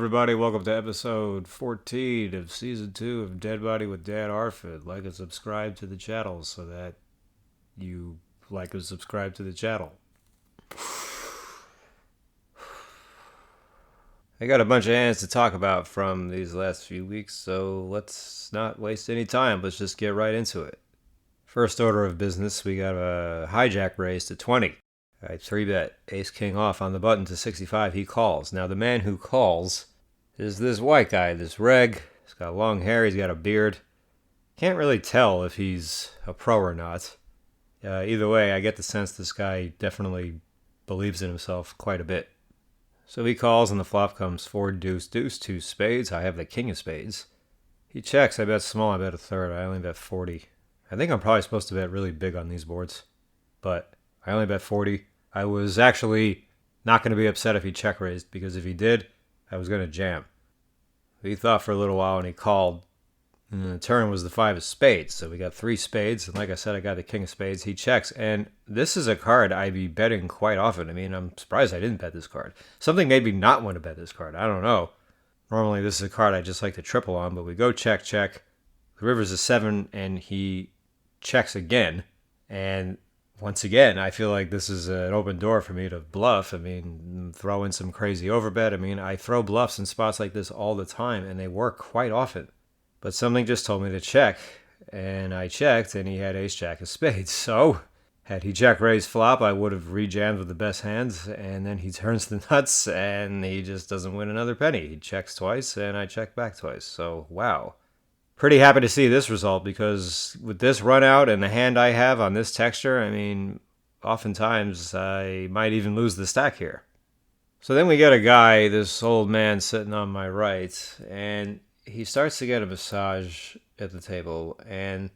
everybody. Welcome to episode 14 of season 2 of Dead Body with Dan Arford. Like and subscribe to the channel so that you like and subscribe to the channel. I got a bunch of hands to talk about from these last few weeks, so let's not waste any time. Let's just get right into it. First order of business, we got a hijack raise to 20. I 3-bet ace king off on the button to 65. He calls. Now the man who calls is this white guy, this reg. He's got long hair. He's got a beard. Can't really tell if he's a pro or not. Either way, I get the sense this guy definitely believes in himself quite a bit. So he calls and the flop comes 4 deuce deuce 2 spades. I have the king of spades. He checks. I bet small. I bet a third. I only bet 40. I think I'm probably supposed to bet really big on these boards, but I only bet 40. I was actually not going to be upset if he check raised, because if he did, I was going to jam. He thought for a little while and he called. And the turn was the 5 of spades. So we got 3 spades. And like I said, I got the king of spades. He checks. And this is a card I'd be betting quite often. I mean, I'm surprised I didn't bet this card. Something made me not want to bet this card. I don't know. Normally this is a card I just like to triple on. But we go check, check. The river's a 7 and he checks again. And once again, I feel like this is an open door for me to bluff. I mean, throw in some crazy overbet. I mean, I throw bluffs in spots like this all the time, and they work quite often. But something just told me to check, and I checked, and he had ace-jack of spades. So, had he check-raised flop, I would have re-jammed with the best hands, and then he turns the nuts, and he just doesn't win another penny. He checks twice, and I check back twice. So, wow. Pretty happy to see this result, because with this run out and the hand I have on this texture, I mean, oftentimes I might even lose the stack here. So then we get a guy, this old man sitting on my right, and he starts to get a massage at the table, and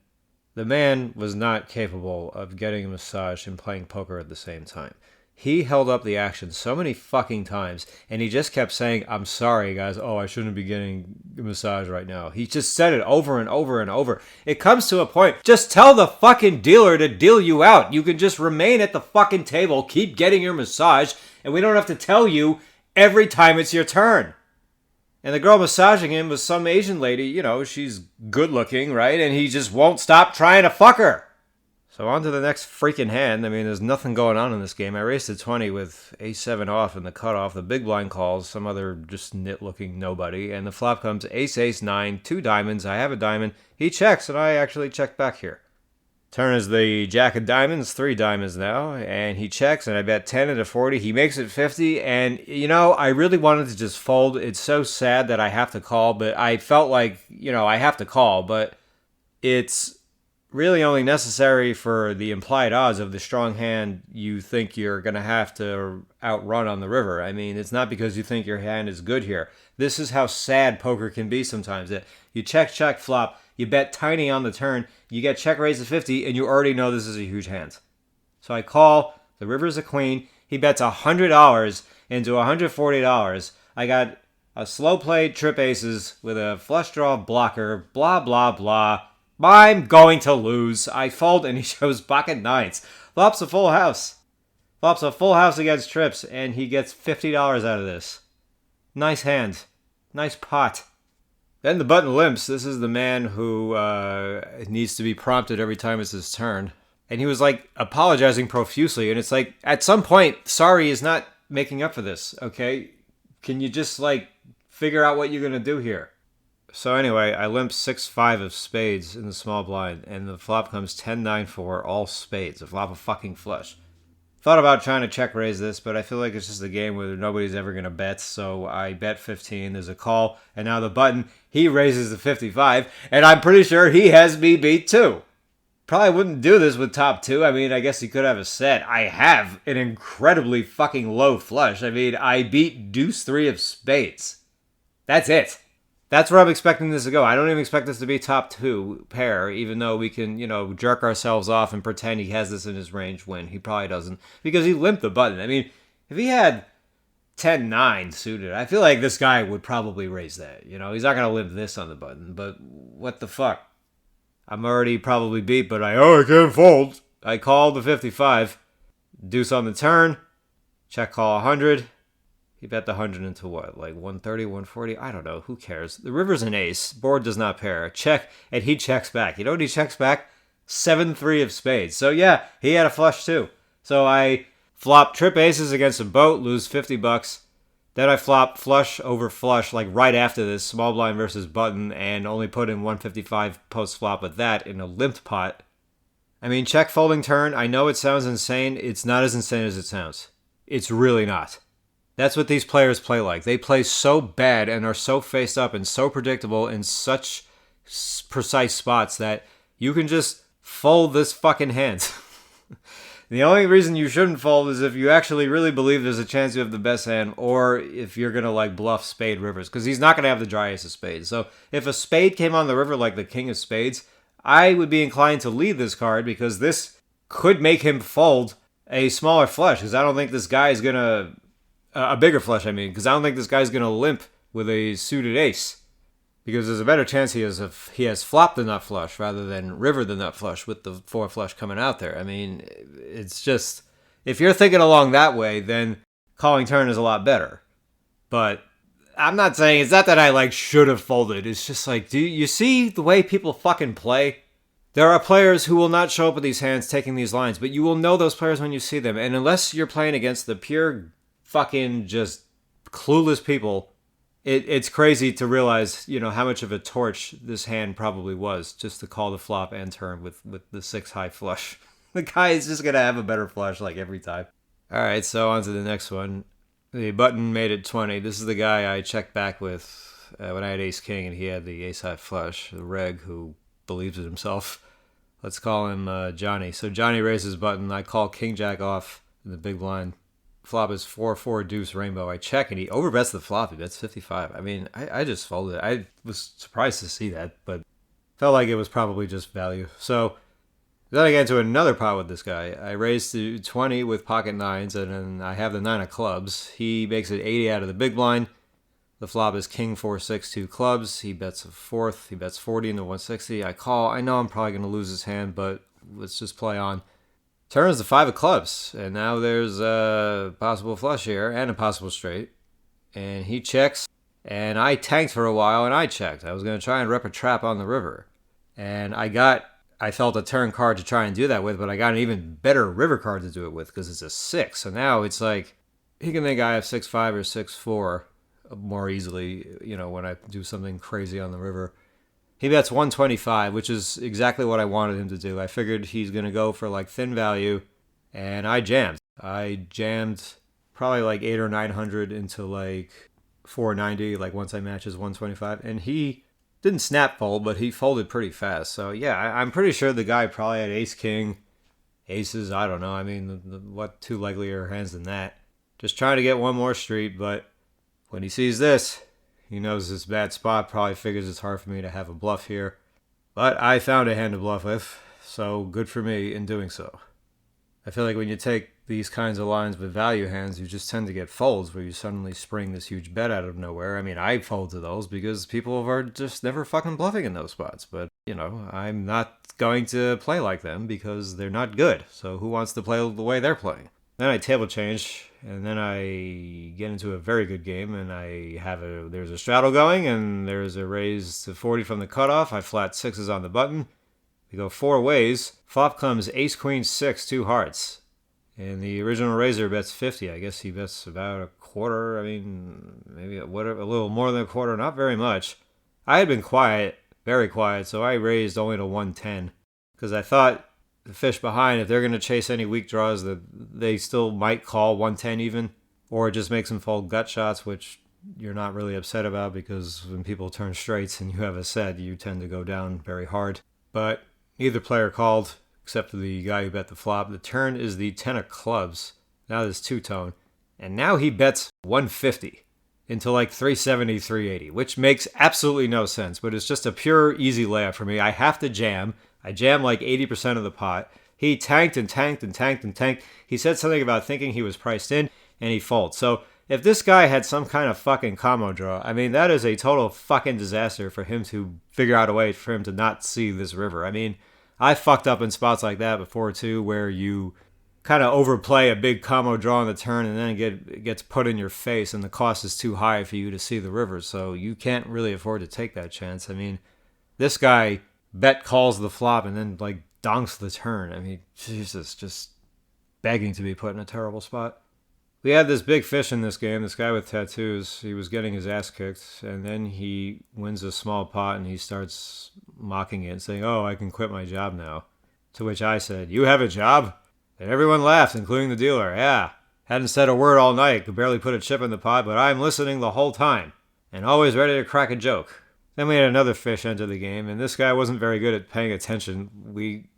the man was not capable of getting a massage and playing poker at the same time. He held up the action so many fucking times, and he just kept saying, I'm sorry, guys. Oh, I shouldn't be getting a massage right now. He just said it over and over and over. It comes to a point, just tell the fucking dealer to deal you out. You can just remain at the fucking table, keep getting your massage, and we don't have to tell you every time it's your turn. And the girl massaging him was some Asian lady, you know, she's good looking, right? And he just won't stop trying to fuck her. So on to the next freaking hand. I mean, there's nothing going on in this game. I raced to 20 with ace-7 off in the cutoff. The big blind calls, some other just nit-looking nobody. And the flop comes ace-ace-9, 2 diamonds. I have a diamond. He checks, and I actually check back here. Turn is the jack of diamonds, 3 diamonds now. And he checks, and I bet 10 into 40. He makes it 50. And, you know, I really wanted to just fold. It's so sad that I have to call, but I felt like, you know, I have to call. But it's really only necessary for the implied odds of the strong hand you think you're going to have to outrun on the river. I mean, it's not because you think your hand is good here. This is how sad poker can be sometimes. You check, check, flop, you bet tiny on the turn, you get check raise to 50, and you already know this is a huge hand. So I call, the river's a queen, he bets $100 into $140. I got a slow play trip aces with a flush draw blocker, blah, blah, blah. I'm going to lose. I fold and he shows pocket 9s. Flops a full house. Flops a full house against trips and he gets $50 out of this. Nice hand. Nice pot. Then the button limps. This is the man who needs to be prompted every time it's his turn. And he was like apologizing profusely, and it's like, at some point, sorry is not making up for this, okay? Can you just like figure out what you're going to do here? So anyway, I limp 6-5 of spades in the small blind, and the flop comes 10-9-4, all spades, a flop of fucking flush. Thought about trying to check raise this, but I feel like it's just a game where nobody's ever going to bet, so I bet 15, there's a call, and now the button, he raises the 55, and I'm pretty sure he has me beat too. Probably wouldn't do this with top 2, I mean, I guess he could have a set. I have an incredibly fucking low flush. I mean, I beat deuce 3 of spades. That's it. That's where I'm expecting this to go. I don't even expect this to be top 2 pair, even though we can, you know, jerk ourselves off and pretend he has this in his range when he probably doesn't, because he limped the button. I mean, if he had 10-9 suited, I feel like this guy would probably raise that. You know, he's not going to limp this on the button, but what the fuck? I'm already probably beat, but I can't fold. I called the 55. Deuce on the turn. Check call 100. He bet the 100 into what? Like 130, 140? I don't know. Who cares? The river's an ace. Board does not pair. Check, and he checks back. You know what he checks back? 7-3 of spades. So yeah, he had a flush too. So I flop trip aces against a boat, lose $50. Then I flop flush over flush, like right after this, small blind versus button, and only put in 155 post flop with that in a limped pot. I mean, check folding turn. I know it sounds insane. It's not as insane as it sounds. It's really not. That's what these players play like. They play so bad and are so faced up and so predictable in such precise spots that you can just fold this fucking hand. The only reason you shouldn't fold is if you actually really believe there's a chance you have the best hand, or if you're going to like bluff spade rivers, because he's not going to have the dry ace of spades. So if a spade came on the river like the king of spades, I would be inclined to lead this card because this could make him fold a smaller flush, because I don't think this guy is going to, a bigger flush I mean, because I don't think this guy's going to limp with a suited ace. Because there's a better chance he has flopped the nut flush rather than river the nut flush with the 4 flush coming out there. I mean, it's just, if you're thinking along that way, then calling turn is a lot better. But I'm not saying, it's not that I like should have folded. It's just like, do you see the way people fucking play? There are players who will not show up with these hands taking these lines, but you will know those players when you see them. And unless you're playing against the pure fucking just clueless people, it's crazy to realize, you know, how much of a torch this hand probably was just to call the flop and turn with the 6 high flush. The guy is just going to have a better flush like every time. All right, so on to the next one. The button made it 20. This is the guy I checked back with when I had ace king and he had the ace high flush, the reg who believes in himself. Let's call him Johnny. So Johnny raises button. I call king jack off in the big blind. Flop is 4-4 deuce rainbow. I check and he overbets the flop. He bets 55. I mean, I just folded. I was surprised to see that, but felt like it was probably just value. So then I get into another pot with this guy. I raise to 20 with pocket nines, and then I have the 9 of clubs. He makes it 80 out of the big blind. The flop is king 4-6 2 clubs. He bets a fourth. He bets 40 into 160. I call. I know I'm probably going to lose his hand, but let's just play on. Turns the 5 of clubs, and now there's a possible flush here and a possible straight. And he checks, and I tanked for a while, and I checked. I was going to try and rep a trap on the river. And I felt a turn card to try and do that with, but I got an even better river card to do it with because it's a 6. So now it's like, he can think I have 6-5 or 6-4 more easily, you know, when I do something crazy on the river. He bets 125, which is exactly what I wanted him to do. I figured he's going to go for like thin value, and I jammed. I jammed probably like 800 or 900 into like 490, like once I matches 125, and he didn't snap fold, but he folded pretty fast. So yeah, I'm pretty sure the guy probably had ace king, aces, I don't know. I mean, what two likelier hands than that? Just trying to get one more street, but when he sees this, he knows this bad spot, probably figures it's hard for me to have a bluff here. But I found a hand to bluff with, so good for me in doing so. I feel like when you take these kinds of lines with value hands, you just tend to get folds where you suddenly spring this huge bet out of nowhere. I mean, I fold to those because people are just never fucking bluffing in those spots. But, you know, I'm not going to play like them because they're not good. So who wants to play the way they're playing? Then I table change, and then I get into a very good game, and there's a straddle going, and there's a raise to 40 from the cutoff. I flat sixes on the button. We go 4 ways. Flop comes ace, queen, 6, 2 hearts. And the original raiser bets 50. I guess he bets about a quarter. I mean, maybe a little more than a quarter, not very much. I had been quiet, very quiet, so I raised only to 110, because I thought the fish behind, if they're going to chase any weak draws, that they still might call 110 even, or just make some fold gut shots, which you're not really upset about because when people turn straights and you have a set, you tend to go down very hard. But neither player called, except for the guy who bet the flop. The turn is the 10 of clubs. Now there's two-tone. And now he bets 150 into like 370, 380, which makes absolutely no sense, but it's just a pure easy layup for me. I have to jam. I jammed like 80% of the pot. He tanked and tanked and tanked and tanked. He said something about thinking he was priced in, and he folds. So if this guy had some kind of fucking combo draw, I mean, that is a total fucking disaster for him to figure out a way for him to not see this river. I mean, I fucked up in spots like that before too, where you kind of overplay a big combo draw on the turn and then it gets put in your face and the cost is too high for you to see the river. So you can't really afford to take that chance. I mean, this guy bet calls the flop and then like donks the turn. I mean, Jesus, just begging to be put in a terrible spot. We had this big fish in this game, this guy with tattoos. He was getting his ass kicked, and then he wins a small pot and he starts mocking it and saying, "Oh, I can quit my job now." To which I said, "You have a job?" And everyone laughed, including the dealer. "Yeah, hadn't said a word all night, could barely put a chip in the pot, but I'm listening the whole time, and always ready to crack a joke." Then we had another fish enter the game, and this guy wasn't very good at paying attention. We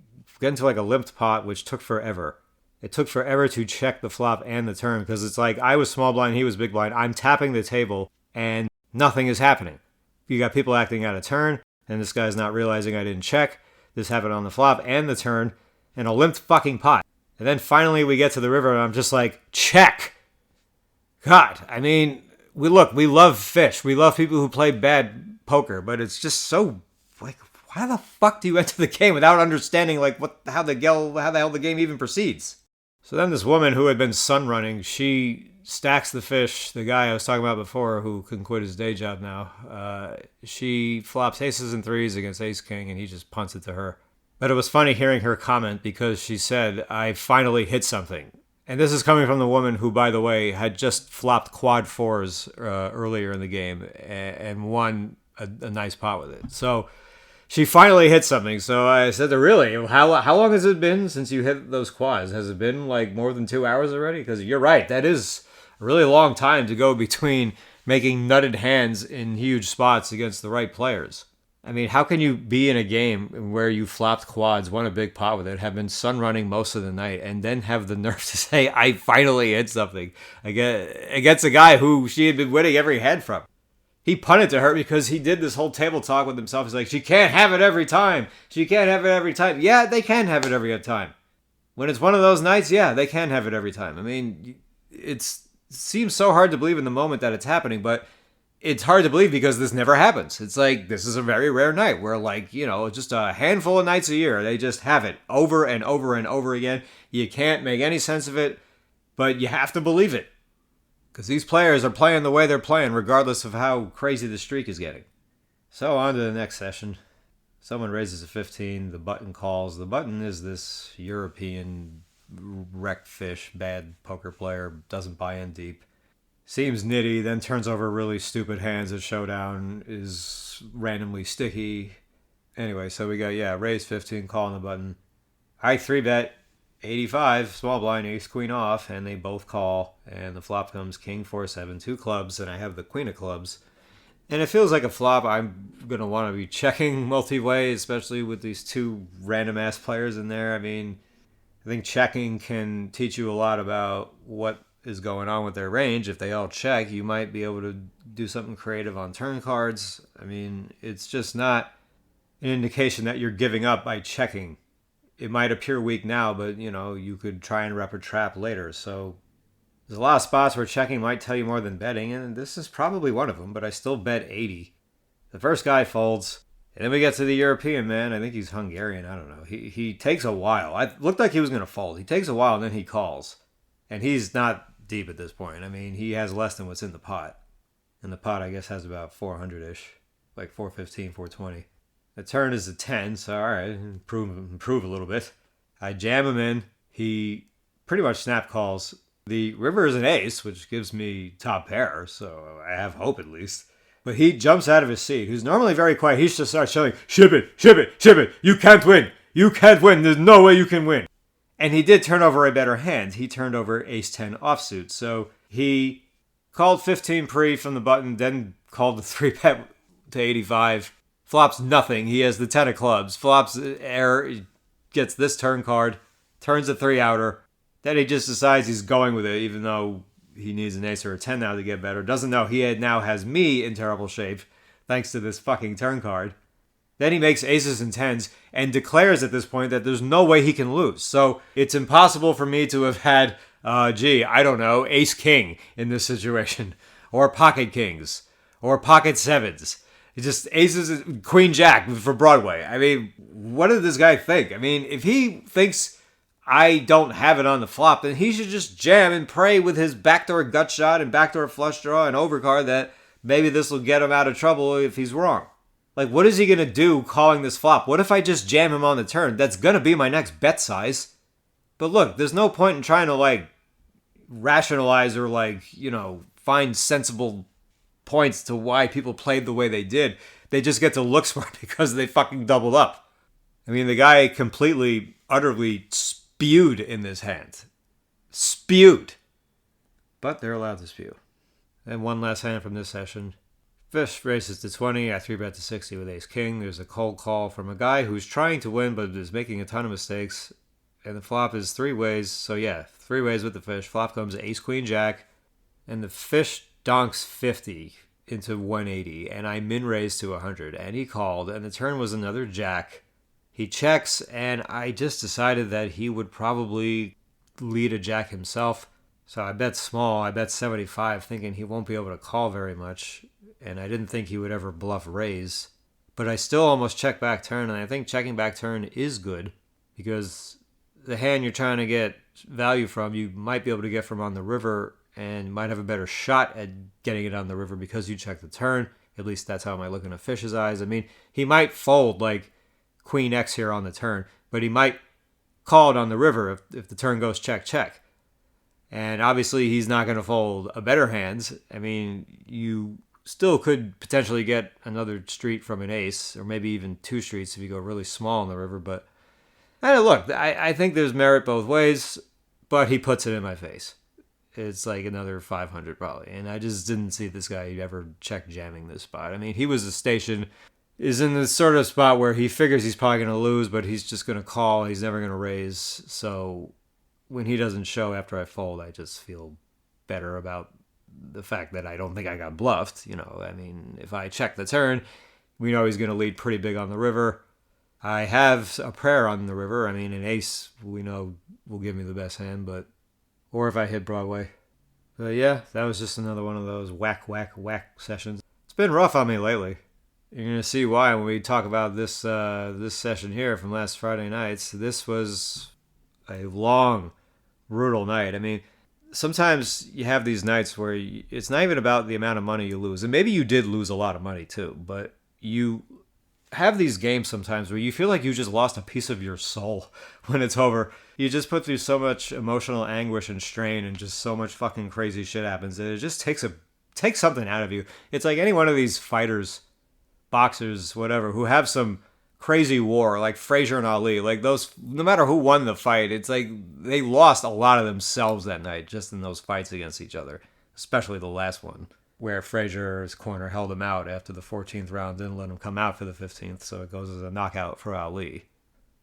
get into like a limped pot, which took forever. It took forever to check the flop and the turn, because it's like I was small blind, he was big blind. I'm tapping the table, and nothing is happening. You got people acting out of turn, and this guy's not realizing I didn't check. This happened on the flop and the turn, and a limped fucking pot. And then finally we get to the river, and I'm just like, check! God, I mean, we love fish. We love people who play bad poker, but it's just so, like, why the fuck do you enter the game without understanding, like, how the hell the game even proceeds? So then this woman who had been sun running, she stacks the fish, the guy I was talking about before who can quit his day job now. She flops aces and threes against ace king, and he just punts it to her. But it was funny hearing her comment because she said, "I finally hit something." And this is coming from the woman who, by the way, had just flopped quad fours earlier in the game and won a nice pot with it. So she finally hit something. So I said to her, "Really? How long has it been since you hit those quads? Has it been like more than 2 hours already?" Because you're right, that is a really long time to go between making nutted hands in huge spots against the right players. I mean, how can you be in a game where you flopped quads, won a big pot with it, have been sun running most of the night, and then have the nerve to say, "I finally hit something" against a guy who she had been winning every hand from? He punted to her because he did this whole table talk with himself. He's like, "She can't have it every time. She can't have it every time." Yeah, they can have it every time. When it's one of those nights, yeah, they can have it every time. I mean, it seems so hard to believe in the moment that it's happening, but it's hard to believe because this never happens. It's like, this is a very rare night where, like, you know, just a handful of nights a year, they just have it over and over and over again. You can't make any sense of it, but you have to believe it. Because these players are playing the way they're playing, regardless of how crazy the streak is getting. So on to the next session. Someone raises a 15, the button calls. The button is this European wrecked fish, bad poker player, doesn't buy in deep. Seems nitty, then turns over really stupid hands at showdown, is randomly sticky. Anyway, so we got, raise 15, call on the button. I 3-bet 85, small blind, ace queen off, and they both call, and the flop comes king 4-7, two clubs, and I have the queen of clubs. And it feels like a flop I'm going to want to be checking multi-way, especially with these two random-ass players in there. I mean, I think checking can teach you a lot about what is going on with their range. If they all check, you might be able to do something creative on turn cards. I mean, it's just not an indication that you're giving up by checking. It might appear weak now, but, you know, you could try and rep a trap later. So there's a lot of spots where checking might tell you more than betting, and this is probably one of them, but I still bet 80. The first guy folds, and then we get to the European man. I think he's Hungarian. I don't know. He takes a while. It looked like he was going to fold. He takes a while, and then he calls. And he's not deep at this point. I mean, he has less than what's in the pot. And the pot, I guess, has about 400-ish. Like 415, 420. The turn is a 10, so all right, improve a little bit. I jam him in. He pretty much snap calls. The river is an ace, which gives me top pair, so I have hope at least. But he jumps out of his seat. Who's normally very quiet. He just starts shouting, ship it, ship it, ship it. You can't win. You can't win. There's no way you can win. And he did turn over a better hand. He turned over ace-10 offsuit. So he called 15 pre from the button, then called the 3-bet to 85. Flops nothing. He has the 10 of clubs. Flops air, gets this turn card, turns a 3-outer. Then he just decides he's going with it, even though he needs an ace or a 10 now to get better. Doesn't know he now has me in terrible shape, thanks to this fucking turn card. Then he makes aces and 10s and declares at this point that there's no way he can lose. So it's impossible for me to have had, I don't know, ace-king in this situation. Or pocket kings. Or pocket sevens. It's just aces, queen-jack for Broadway. I mean, what did this guy think? I mean, if he thinks I don't have it on the flop, then he should just jam and pray with his backdoor gut shot and backdoor flush draw and overcard that maybe this will get him out of trouble if he's wrong. Like, what is he going to do calling this flop? What if I just jam him on the turn? That's going to be my next bet size. But look, there's no point in trying to, like, rationalize or, like, find sensible points to why people played the way they did. They just get to look smart because they fucking doubled up. I mean, the guy completely, utterly spewed in this hand. Spewed. But they're allowed to spew. And one last hand from this session. Fish raises to 20. I 3-bet to 60 with ace-king. There's a cold call from a guy who's trying to win but is making a ton of mistakes. And the flop is 3 ways. So yeah, 3 ways with the fish. Flop comes ace-queen-jack. And the fish donks 50 into 180. And I min-raised to 100. And he called. And the turn was another jack. He checks. And I just decided that he would probably lead a jack himself. So I bet small. I bet 75, thinking he won't be able to call very much. And I didn't think he would ever bluff raise. But I still almost checked back turn, and I think checking back turn is good, because the hand you're trying to get value from, you might be able to get from on the river, and might have a better shot at getting it on the river because you check the turn. At least that's how I look in a fish's eyes. I mean, he might fold like Queen X here on the turn, but he might call it on the river if the turn goes check, check. And obviously he's not going to fold a better hand. I mean, you still could potentially get another street from an ace, or maybe even 2 streets if you go really small on the river. But look, I think there's merit both ways, but he puts it in my face. It's like another 500 probably. And I just didn't see this guy ever check jamming this spot. I mean, he was a station, is in this sort of spot where he figures he's probably going to lose, but he's just going to call. He's never going to raise. So when he doesn't show after I fold, I just feel better about the fact that I don't think I got bluffed. I mean, if I check the turn, we know he's going to lead pretty big on the river. I have a prayer on the river. I mean, an ace, we know, will give me the best hand, or if I hit Broadway. But yeah, that was just another one of those whack, whack, whack sessions. It's been rough on me lately. You're going to see why when we talk about this this session here from last Friday nights. This was a long, brutal night. I mean, sometimes you have these nights where it's not even about the amount of money you lose. And maybe you did lose a lot of money too, but you have these games sometimes where you feel like you just lost a piece of your soul when it's over. You just put through so much emotional anguish and strain, and just so much fucking crazy shit happens that it just takes something out of you. It's like any one of these fighters, boxers, whatever, who have some crazy war, like Frazier and Ali, like those, no matter who won the fight, it's like they lost a lot of themselves that night just in those fights against each other, especially the last one where Frazier's corner held him out after the 14th round, didn't let him come out for the 15th, so it goes as a knockout for Ali.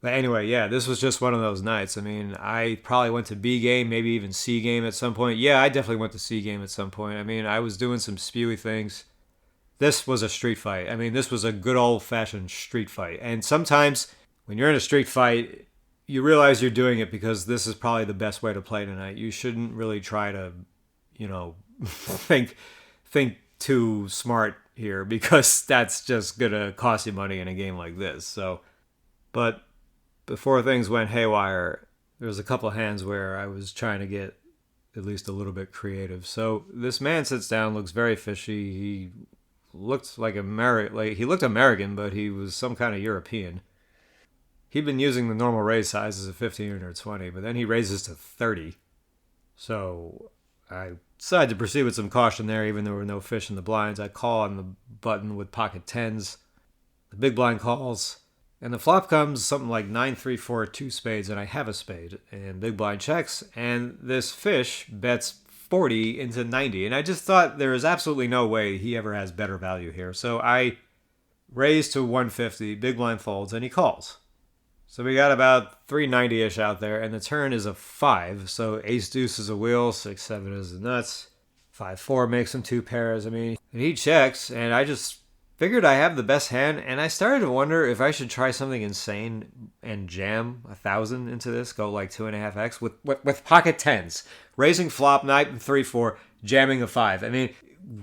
But anyway, yeah, this was just one of those nights. I mean, I probably went to B game, maybe even C game at some point. Yeah, I definitely went to C game at some point. I mean, I was doing some spewy things. This was a street fight. I mean, this was a good old-fashioned street fight. And sometimes when you're in a street fight, you realize you're doing it because this is probably the best way to play tonight. You shouldn't really try to, think too smart here, because that's just going to cost you money in a game like this. So, but before things went haywire, there was a couple of hands where I was trying to get at least a little bit creative. So this man sits down, looks very fishy. He looked like he looked American, but he was some kind of European. He'd been using the normal raise sizes of 15 or 20, but then he raises to 30. So I decided to proceed with some caution there, even though there were no fish in the blinds. I call on the button with pocket tens. The big blind calls, and the flop comes something like 9-3-4 2 spades, and I have a spade. And big blind checks, and this fish bets 40 into 90. And I just thought there is absolutely no way he ever has better value here. So I raise to 150, big blind folds, and he calls. So we got about 390-ish out there, and the turn is a 5. So ace-deuce is a wheel, 6-7 is the nuts, 5-4 makes him 2 pairs. I mean, and he checks, and I just figured I have the best hand, and I started to wonder if I should try something insane and jam 1,000 into this, go like 2.5x with pocket tens, raising flop, knight, and 3-4, jamming a 5. I mean,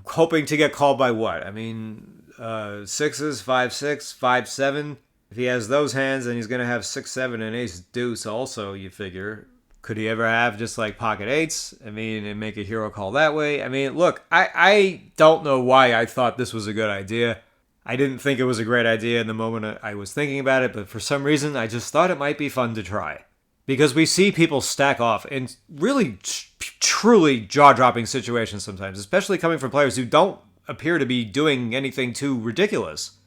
hoping to get called by what? I mean, 6s, 5-6, 5-7. If he has those hands, then he's going to have 6-7 and ace deuce also, you figure. Could he ever have just like pocket eights? I mean, and make a hero call that way? I mean, look, I don't know why I thought this was a good idea. I didn't think it was a great idea in the moment I was thinking about it, but for some reason, I just thought it might be fun to try. Because we see people stack off in really, truly jaw-dropping situations sometimes, especially coming from players who don't appear to be doing anything too ridiculous.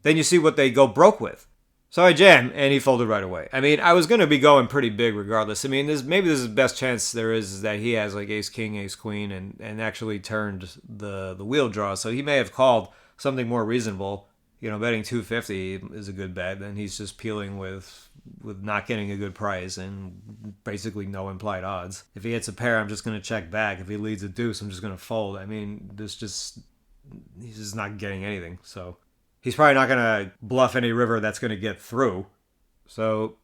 Then you see what they go broke with. So I jammed, and he folded right away. I mean, I was going to be going pretty big regardless. I mean, maybe this is the best chance there is that he has like ace-king, ace-queen, and actually turned the wheel draw. So he may have called something more reasonable. You know, betting 250 is a good bet. Then he's just peeling with not getting a good price and basically no implied odds. If he hits a pair, I'm just going to check back. If he leads a deuce, I'm just going to fold. I mean, he's just not getting anything. So he's probably not going to bluff any river that's going to get through. So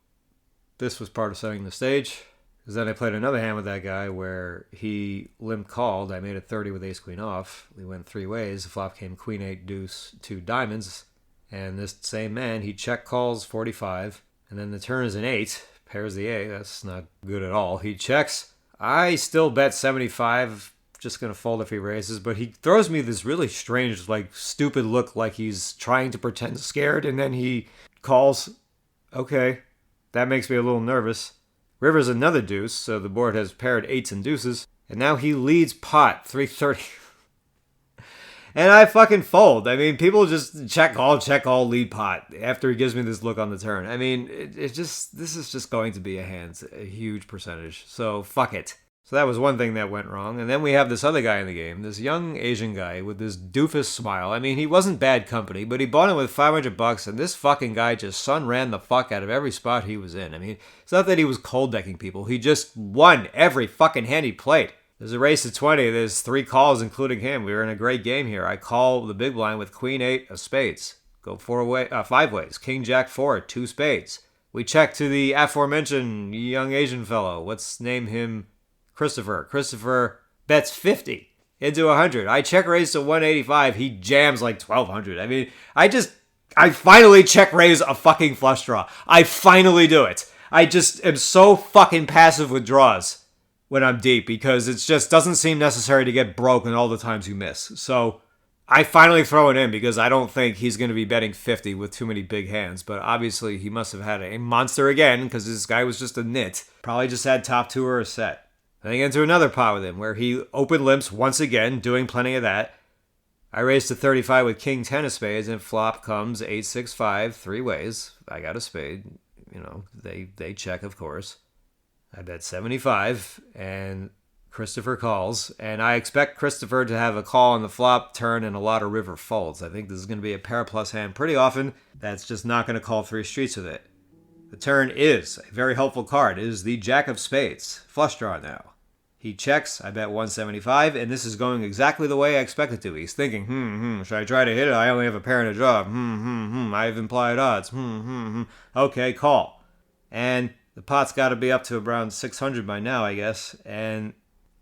this was part of setting the stage. Because then I played another hand with that guy where he limp called. I made a 30 with ace-queen off. We went three ways. The flop came queen, 8, deuce, 2 diamonds. And this same man, he check calls 45. And then the turn is an 8. Pairs the 8. That's not good at all. He checks. I still bet 75. Just going to fold if he raises. But he throws me this really strange, like, stupid look like he's trying to pretend scared. And then he calls. Okay. That makes me a little nervous. River's another deuce, so the board has paired 8s and deuces. And now he leads pot, 330. And I fucking fold. I mean, people just check all, lead pot after he gives me this look on the turn. I mean, this is just going to be a huge percentage. So fuck it. So that was one thing that went wrong. And then we have this other guy in the game, this young Asian guy with this doofus smile. I mean, he wasn't bad company, but he bought him with $500, and this fucking guy just sun ran the fuck out of every spot he was in. I mean, it's not that he was cold decking people. He just won every fucking hand he played. There's a race to 20. There's 3 calls, including him. We were in a great game here. I call the big blind with queen 8 of spades. Go 5 ways. King jack 4, 2 spades. We check to the aforementioned young Asian fellow. Let's name him Christopher. Christopher bets 50 into 100. I check raise to 185. He jams like 1200. I mean, I finally check raise a fucking flush draw. I finally do it. I just am so fucking passive with draws when I'm deep because it just doesn't seem necessary to get broken all the times you miss. So I finally throw it in because I don't think he's going to be betting 50 with too many big hands. But obviously he must have had a monster again because this guy was just a nit. Probably just had top 2 or a set. Then I get into another pot with him where he open limps once again, doing plenty of that. I raise to 35 with king 10 of spades, and flop comes 8, 6, 5, 3 ways. I got a spade. You know, they check, of course. I bet 75, and Christopher calls. And I expect Christopher to have a call on the flop, turn, and a lot of river folds. I think this is going to be a pair plus hand pretty often. That's just not going to call 3 streets with it. The turn is a very helpful card. It is the jack of spades. Flush draw now. He checks, I bet 175, and this is going exactly the way I expect it to. He's thinking, should I try to hit it? I only have a pair and a draw. I have implied odds. Okay, call. And the pot's got to be up to around 600 by now, I guess, and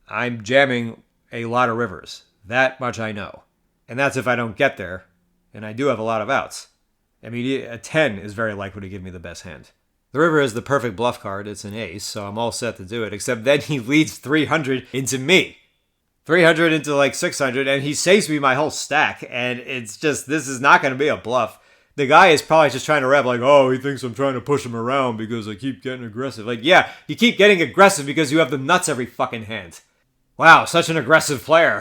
I'm jamming a lot of rivers. That much I know. And that's if I don't get there, and I do have a lot of outs. I mean, a 10 is very likely to give me the best hand. The river is the perfect bluff card. It's an ace, so I'm all set to do it. Except then he leads 300 into me. 300 into like 600, and he saves me my whole stack. And it's just, this is not going to be a bluff. The guy is probably just trying to rap like, oh, he thinks I'm trying to push him around because I keep getting aggressive. Like, yeah, you keep getting aggressive because you have the nuts every fucking hand. Wow, such an aggressive player.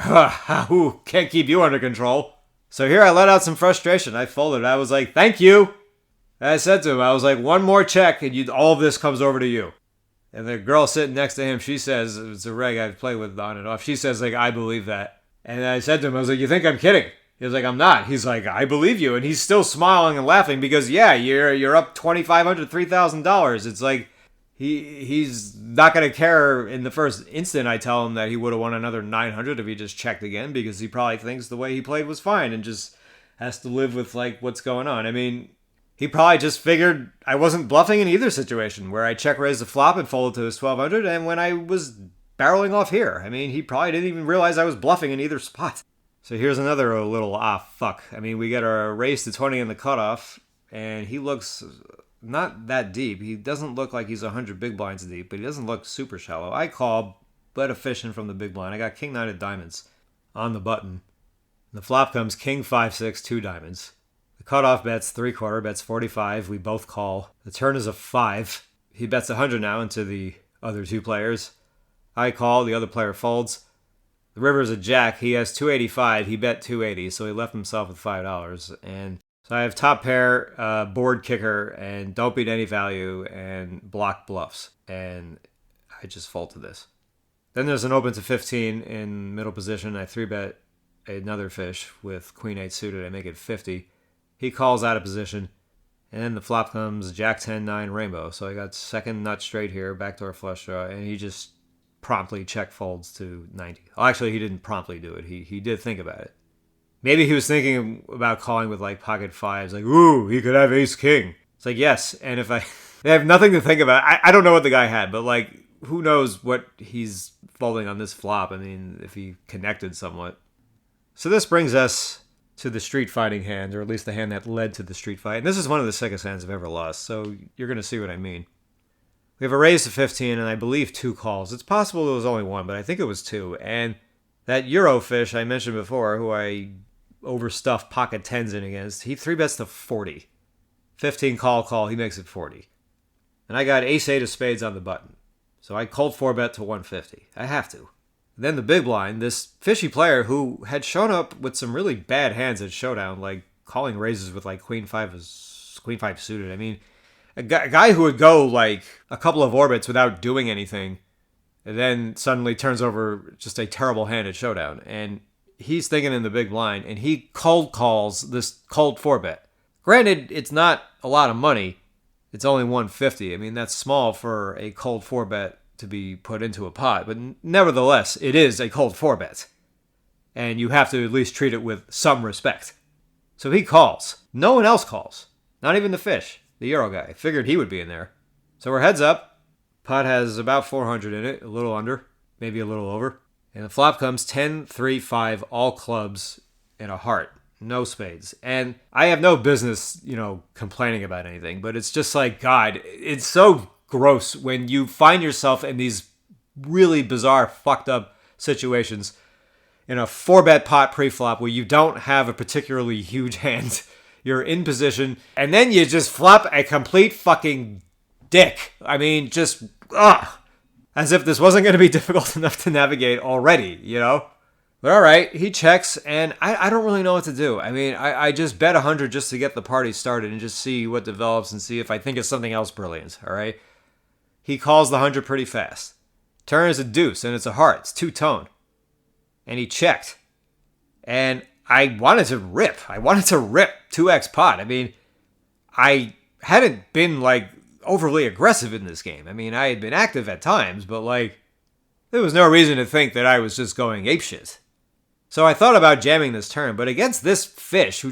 Who can't keep you under control? So here I let out some frustration. I folded. I was like, thank you. I said to him, I was like, one more check and all of this comes over to you. And the girl sitting next to him, she says, it's a reg I've played with on and off. She says, like, I believe that. And I said to him, I was like, you think I'm kidding? He was like, I'm not. He's like, I believe you. And he's still smiling and laughing because, yeah, you're up $2,500, $3,000. It's like, he's not going to care in the first instant I tell him that he would have won another 900 if he just checked again because he probably thinks the way he played was fine and just has to live with, like, what's going on. I mean, he probably just figured I wasn't bluffing in either situation where I check raised the flop and folded to his 1200 and when I was barreling off here. I mean, he probably didn't even realize I was bluffing in either spot. So here's another little fuck. I mean, we get our raise to 20 in the cutoff and he looks not that deep. He doesn't look like he's 100 big blinds deep, but he doesn't look super shallow. I call, but a fish in from the big blind. I got king 9 of diamonds on the button. The flop comes king 5-6, 2 diamonds. The cutoff bet's 3/4, bets 45. We both call. The turn is a 5. He bets 100 now into the other two players. I call, the other player folds. The river is a jack. He has 285. He bet 280, so he left himself with $5. And so I have top pair, board kicker, and don't beat any value, and block bluffs. And I just fold to this. Then there's an open to 15 in middle position. I 3-bet another fish with queen 8 suited. I make it 50. He calls out of position. And then the flop comes jack 10-9 rainbow. So I got second nut straight here, backdoor flush draw, and he just promptly check folds to 90. Well, actually, he didn't promptly do it. He did think about it. Maybe he was thinking about calling with like pocket fives, like, ooh, he could have ace king. It's like, yes, and if I have nothing to think about, I don't know what the guy had, but like, who knows what he's folding on this flop. I mean, if he connected somewhat. So this brings us to the street fighting hand, or at least the hand that led to the street fight. And this is one of the sickest hands I've ever lost, so you're going to see what I mean. We have a raise to 15, and I believe 2 calls. It's possible there was only 1, but I think it was 2. And that Euro fish I mentioned before, who I overstuffed pocket 10s in against, he 3-bets to 40. 15 call, he makes it 40. And I got ace 8 of spades on the button. So I cold 4-bet to 150. I have to. Then the big blind, this fishy player who had shown up with some really bad hands at showdown, like calling raises with like queen 5 suited. I mean, a guy who would go like a couple of orbits without doing anything, and then suddenly turns over just a terrible hand at showdown. And he's thinking in the big blind, and he cold calls this cold 4-bet. Granted, it's not a lot of money. It's only 150. I mean, that's small for a cold 4-bet to be put into a pot, but nevertheless, it is a cold 4-bet. And you have to at least treat it with some respect. So he calls. No one else calls. Not even the fish. The Euro guy. Figured he would be in there. So we're heads up. Pot has about 400 in it. A little under. Maybe a little over. And the flop comes 10, 3, 5, all clubs, and a heart. No spades. And I have no business, complaining about anything. But it's just like, God, it's so gross when you find yourself in these really bizarre, fucked up situations in a 4-bet pot pre-flop where you don't have a particularly huge hand. You're in position, and then you just flop a complete fucking dick. I mean, just, as if this wasn't going to be difficult enough to navigate already, But all right, he checks, and I don't really know what to do. I mean, I just bet 100 just to get the party started and just see what develops and see if I think it's something else brilliant, all right? He calls the 100 pretty fast. Turn is a deuce, and it's a heart. It's 2-tone. And he checked. And I wanted to rip. 2x pot. I mean, I hadn't been, overly aggressive in this game. I mean, I had been active at times, but, there was no reason to think that I was just going apeshit. So I thought about jamming this turn, but against this fish,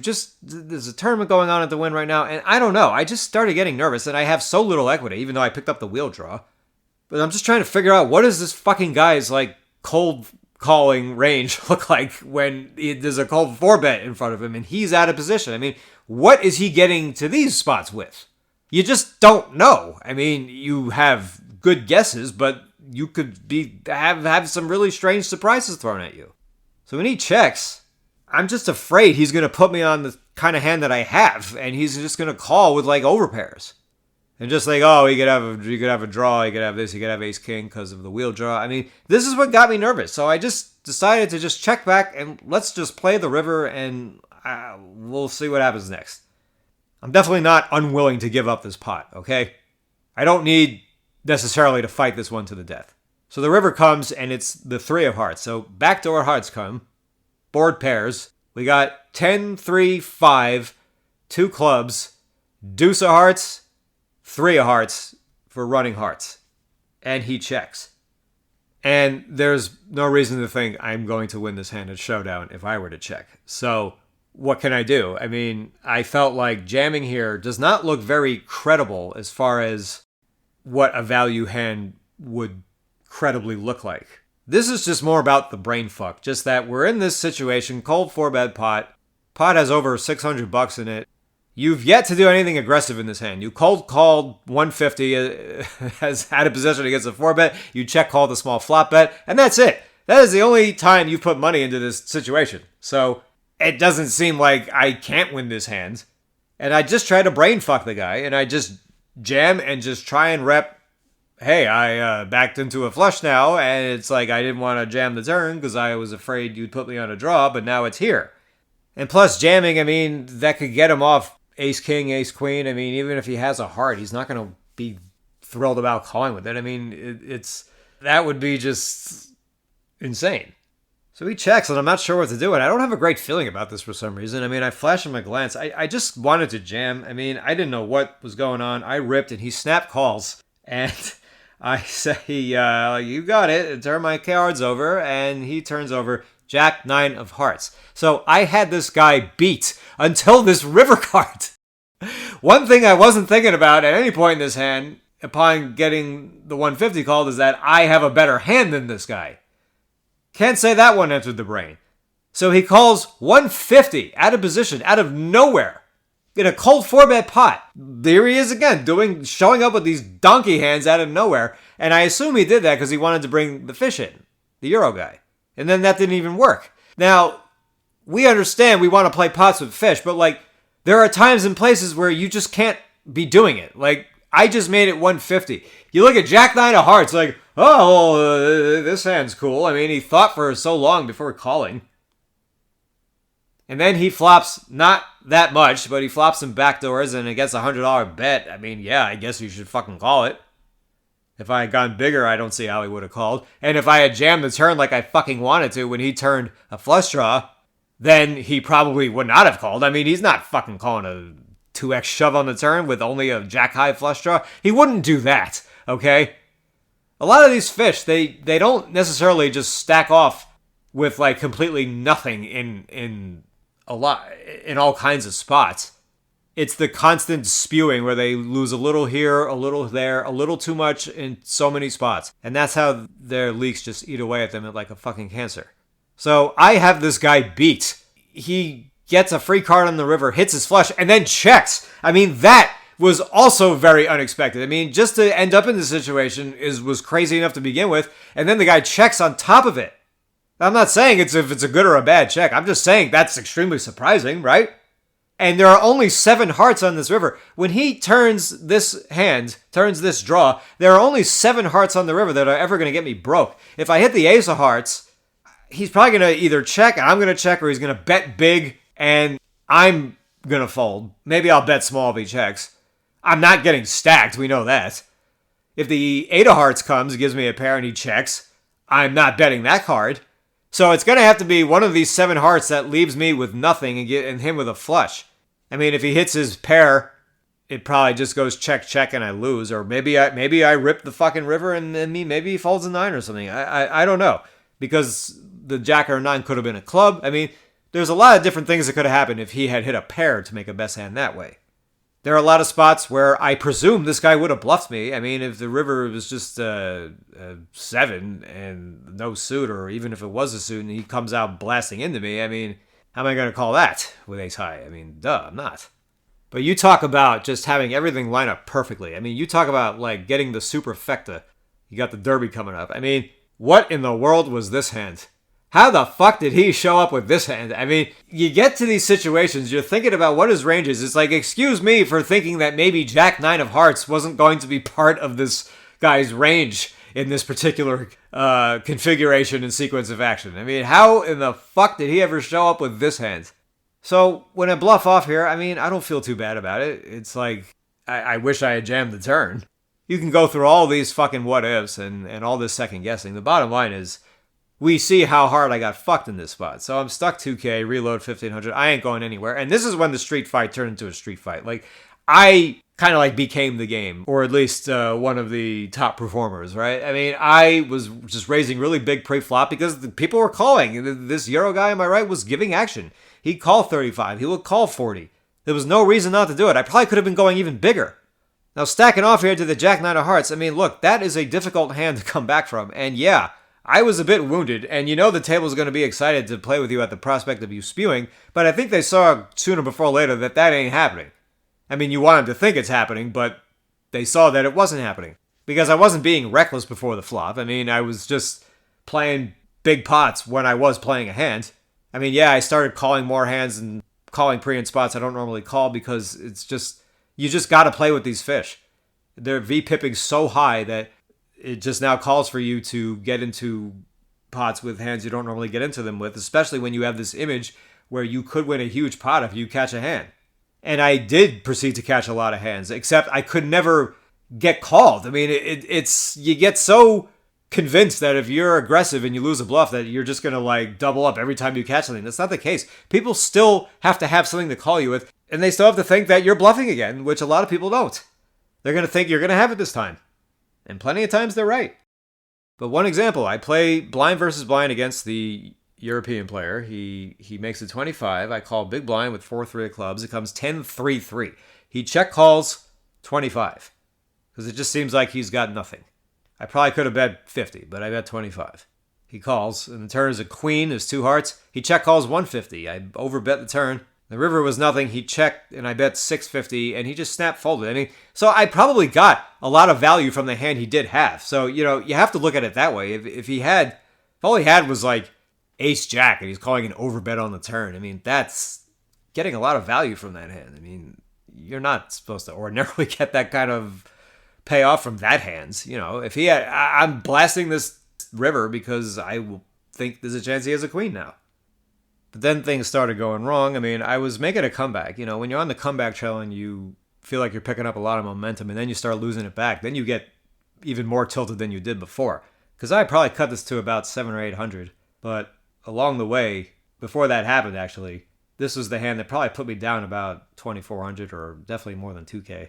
there's a tournament going on at the win right now, and I don't know. I just started getting nervous, and I have so little equity, even though I picked up the wheel draw. But I'm just trying to figure out, what does this fucking guy's, cold calling range look like when there's a cold 4-bet in front of him and he's out of position? I mean, what is he getting to these spots with? You just don't know. I mean, you have good guesses, but you could have some really strange surprises thrown at you. So when he checks, I'm just afraid he's going to put me on the kind of hand that I have, and he's just going to call with overpairs. And just you could have a draw, you could have this, you could have ace king because of the wheel draw. I mean, this is what got me nervous. So I just decided to just check back and let's just play the river, and we'll see what happens next. I'm definitely not unwilling to give up this pot, okay? I don't need necessarily to fight this one to the death. So the river comes, and it's the 3 of hearts. So backdoor hearts come, board pairs. We got 10, 3, 5, 2 clubs, deuce of hearts, 3 of hearts for running hearts. And he checks. And there's no reason to think I'm going to win this hand at showdown if I were to check. So what can I do? I mean, I felt like jamming here does not look very credible as far as what a value hand would credibly look like. This is just more about the brain fuck. Just that we're in this situation, cold 4-bet pot. Pot has over $600 in it. You've yet to do anything aggressive in this hand. You cold called 150 has had a position against a 4-bet. You check called a small flop bet, and that's it. That is the only time you've put money into this situation. So it doesn't seem like I can't win this hand. And I just try to brain fuck the guy, and I just jam and just try and rep, hey, I backed into a flush now, and it's like I didn't want to jam the turn because I was afraid you'd put me on a draw, but now it's here. And plus jamming, I mean, that could get him off ace king, ace queen. I mean, even if he has a heart, he's not going to be thrilled about calling with it. I mean, that would be just insane. So he checks, and I'm not sure what to do, and I don't have a great feeling about this for some reason. I mean, I flash him a glance. I just wanted to jam. I mean, I didn't know what was going on. I ripped, and he snap calls, and I say, you got it, and turn my cards over, and he turns over Jack 9 of hearts. So I had this guy beat until this river card. One thing I wasn't thinking about at any point in this hand, upon getting the 150 called, is that I have a better hand than this guy. Can't say that one entered the brain. So he calls 150 out of position, out of nowhere, in a cold 4-bet pot. There he is again, showing up with these donkey hands out of nowhere. And I assume he did that because he wanted to bring the fish in, the Euro guy. And then that didn't even work. Now, we understand we want to play pots with fish, but like, there are times and places where you just can't be doing it. Like, I just made it 150. You look at Jack 9 of hearts, like, oh, well, this hand's cool. I mean, he thought for so long before calling. And then he flops not that much, but he flops some backdoors and it gets a $100 bet. I mean, yeah, I guess you should fucking call it. If I had gone bigger, I don't see how he would have called. And if I had jammed the turn like I fucking wanted to when he turned a flush draw, then he probably would not have called. I mean, he's not fucking calling a 2x shove on the turn with only a jack high flush draw. He wouldn't do that, okay? A lot of these fish, they don't necessarily just stack off with like completely nothing in all kinds of spots. It's the constant spewing where they lose a little here, a little there, a little too much in so many spots. And that's how their leaks just eat away at them like a fucking cancer. So I have this guy beat. He gets a free card on the river, hits his flush, and then checks. I mean, that was also very unexpected. I mean, just to end up in this situation was crazy enough to begin with, and then the guy checks on top of it. I'm not saying if it's a good or a bad check. I'm just saying that's extremely surprising, right? And there are only 7 hearts on this river. When he turns this draw, there are only 7 hearts on the river that are ever going to get me broke. If I hit the ace of hearts, he's probably going to either check, and I'm going to check, or he's going to bet big, and I'm going to fold. Maybe I'll bet small if he checks. I'm not getting stacked, we know that. If the 8 of hearts comes, gives me a pair, and he checks, I'm not betting that card. So it's going to have to be one of these 7 hearts that leaves me with nothing and him with a flush. I mean, if he hits his pair, it probably just goes check, check, and I lose. Or maybe I rip the fucking river and maybe he folds a 9 or something. I don't know. Because the jack or a 9 could have been a club. I mean, there's a lot of different things that could have happened if he had hit a pair to make a best hand that way. There are a lot of spots where I presume this guy would have bluffed me. I mean, if the river was just a 7 and no suit, or even if it was a suit and he comes out blasting into me, I mean, how am I going to call that with ace high? I mean, duh, I'm not. But you talk about just having everything line up perfectly. I mean, you talk about like getting the superfecta. You got the derby coming up. I mean, what in the world was this hand? How the fuck did he show up with this hand? I mean, you get to these situations, you're thinking about what his range is. It's like, excuse me for thinking that maybe Jack 9 of hearts wasn't going to be part of this guy's range in this particular configuration and sequence of action. I mean, how in the fuck did he ever show up with this hand? So when I bluff off here, I mean, I don't feel too bad about it. It's like, I wish I had jammed the turn. You can go through all these fucking what ifs and all this second guessing. The bottom line is, we see how hard I got fucked in this spot. So I'm stuck 2K, reload 1500. I ain't going anywhere. And this is when the street fight turned into a street fight. Like, I kind of like became the game, or at least one of the top performers, right? I mean, I was just raising really big pre-flop because the people were calling. This Euro guy on my right was giving action. He'd call 35. He would call 40. There was no reason not to do it. I probably could have been going even bigger. Now, stacking off here to the Jack 9 of hearts, I mean, look, that is a difficult hand to come back from. And yeah, I was a bit wounded, and you know the table's going to be excited to play with you at the prospect of you spewing, but I think they saw sooner before later that ain't happening. I mean, you want them to think it's happening, but they saw that it wasn't happening. Because I wasn't being reckless before the flop. I mean, I was just playing big pots when I was playing a hand. I mean, yeah, I started calling more hands and calling pre in spots I don't normally call because it's just, you just got to play with these fish. They're V-pipping so high that it just now calls for you to get into pots with hands you don't normally get into them with, especially when you have this image where you could win a huge pot if you catch a hand. And I did proceed to catch a lot of hands, except I could never get called. I mean, it's you get so convinced that if you're aggressive and you lose a bluff that you're just going to like double up every time you catch something. That's not the case. People still have to have something to call you with, and they still have to think that you're bluffing again, which a lot of people don't. They're going to think you're going to have it this time. And plenty of times they're right. But one example, I play blind versus blind against the European player. He makes it 25. I call big blind with 4-3 of clubs. It comes 10-3-3. He check calls 25 because it just seems like he's got nothing. I probably could have bet 50, but I bet 25. He calls, and the turn is a queen, there's 2 hearts. He check calls 150. I overbet the turn. The river was nothing. He checked, and I bet 650, and he just snap folded. I mean, so I probably got a lot of value from the hand he did have. So, you know, you have to look at it that way. If all he had was like ace jack, and he's calling an overbet on the turn, I mean, that's getting a lot of value from that hand. I mean, you're not supposed to ordinarily get that kind of payoff from that hand. You know, if he had, I'm blasting this river because I think there's a chance he has a queen now. But then things started going wrong. I mean, I was making a comeback. You know, when you're on the comeback trail and you feel like you're picking up a lot of momentum and then you start losing it back, then you get even more tilted than you did before. Because I probably cut this to about 700 or 800. But along the way, before that happened actually, this was the hand that probably put me down about 2,400 or definitely more than 2K. A